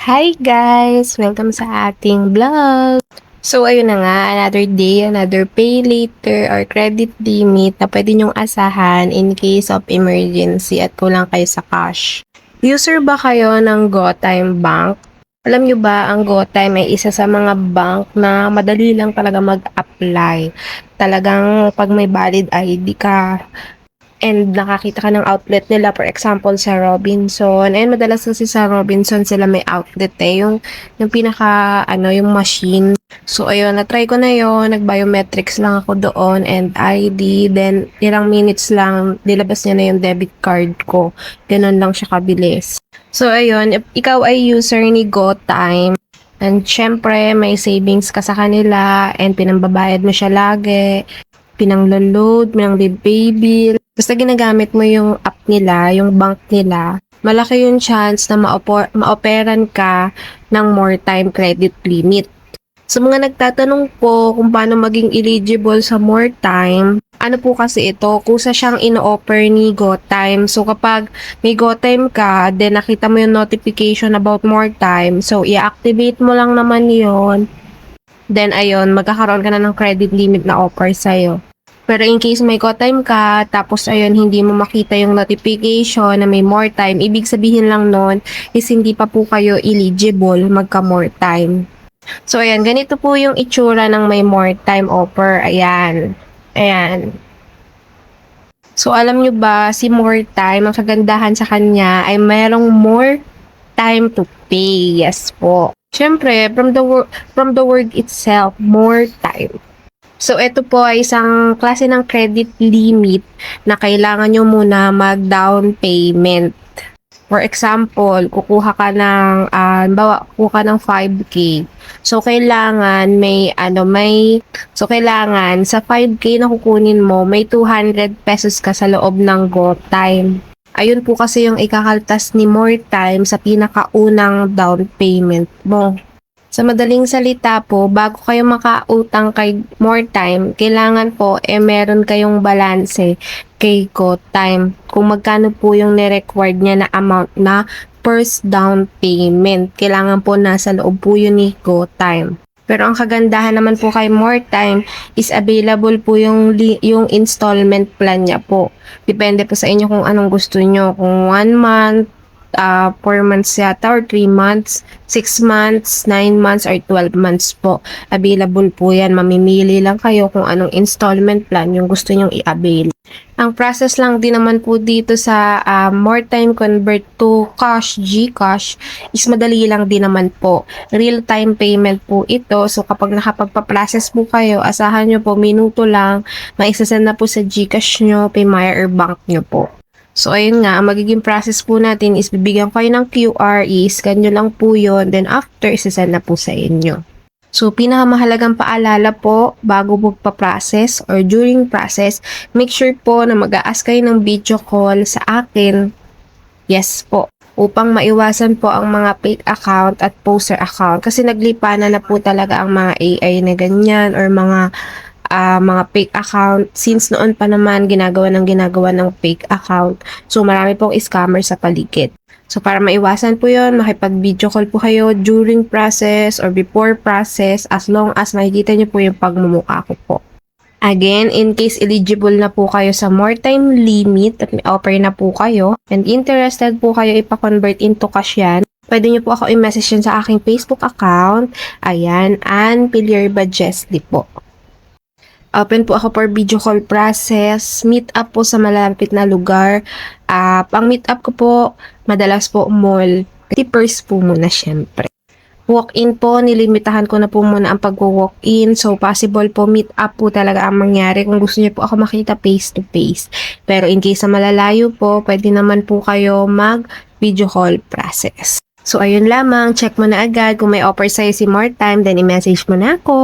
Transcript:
Hi guys! Welcome sa ating vlog! So ayun na nga, another day, another pay later or credit limit na pwede nyong asahan in case of emergency at kulang kayo sa cash. User ba kayo ng GoTime Bank? Alam nyo ba, ang GoTime ay isa sa mga bank na madali lang talaga mag-apply. Talagang pag may valid ID ka, and nakakita ka ng outlet nila, for example, sa Robinson. And madalas kasi sa Robinson sila may outlet yung pinaka, yung machine. So, ayun, na-try ko na yon, nag-biometrics lang ako doon and ID. Then, ilang minutes lang, nilabas niya na yung debit card ko. Ganun lang siya kabilis. So, ayun, if ikaw ay user ni GoTime, and syempre, may savings ka sa kanila and pinambabayad mo siya lagi, pinang-load, pinang-pay bill, basta ginagamit mo yung app nila, yung bank nila, malaki yung chance na ma-operan ka ng more time credit limit. Sa mga nagtatanong po kung paano maging eligible sa more time, ano po kasi ito, kusa siyang ino-offer ni GoTime. So kapag may GoTime ka, then nakita mo yung notification about more time, so i-activate mo lang naman yon. Then ayun, magkakaroon ka na ng credit limit na offer sa'yo. Pero in case may co-time ka, tapos ayun, hindi mo makita yung notification na may more time, ibig sabihin lang nun is hindi pa po kayo eligible magka more time. So ayan, ganito po yung itsura ng may more time offer. Ayan. Ayan. So alam nyo ba, si more time, ang kagandahan sa kanya ay mayroong more time to pay. Yes po. Siyempre, from the word itself, more time. So, ito po ay isang klase ng credit limit na kailangan nyo muna mag-down payment. For example, kukuha ka ng, kukuha ka ng 5K. So, kailangan kailangan sa 5K na kukunin mo, may 200 pesos ka sa loob ng GoTime. Ayun po kasi yung ikakaltas ni more time sa pinakaunang down payment mo. Sa madaling salita po, bago kayo makautang kay more time, kailangan po meron kayong balanse kay GoTime. Kung magkano po yung ni-required niya na amount na first down payment. Kailangan po nasa loob po yun ni GoTime. Pero ang kagandahan naman po kay more time is available po yung installment plan niya po. Depende po sa inyo kung anong gusto nyo. Kung 1 month, 4 months yata or 3 months, 6 months, 9 months or 12 months po. Available po yan. Mamimili lang kayo kung anong installment plan yung gusto nyong i-avail. Ang process lang din naman po dito sa more time convert to cash, GCash is madali lang din naman po. Real-time payment po ito. So kapag nakapagpa-process po kayo, asahan nyo po minuto lang, maisasend na po sa GCash nyo, Paymaya or bank nyo po. So, ayun nga, ang magiging process po natin is bibigyan kayo ng QR, i-scan nyo lang po yun, then after, isasend na po sa inyo. So, pinakamahalagang paalala po, bago magpa-process or during process, make sure po na mag-a-ask kayo ng video call sa akin. Yes po. Upang maiwasan po ang mga fake account at poster account. Kasi naglipanan na po talaga ang mga AI na ganyan or mga fake account. Since noon pa naman ginagawa ng fake account. So marami pong scammer sa paligid. So para maiwasan po yon, makipag-video call po kayo during process or before process as long as makikita nyo po yung pagmumukha ko po. Again, in case eligible na po kayo sa more time limit at may offer na po kayo and interested po kayo ipa-convert into cash yan, pwede nyo po ako i-message yan sa aking Facebook account. Ayan, Ann Pilierba Jesly po. Open po ako for video call process, meet up po sa malapit na lugar. Pang meet up ko po, madalas po mall. Tippers po muna syempre. Walk-in po, nilimitahan ko na po muna ang pag-walk-in. So, possible po meet up po talaga ang mangyari kung gusto niyo po ako makita face to face. Pero in case na malalayo po, pwede naman po kayo mag-video call process. So, ayun lamang. Check mo na agad kung may offer sa'yo si more time, then i-message mo na ako.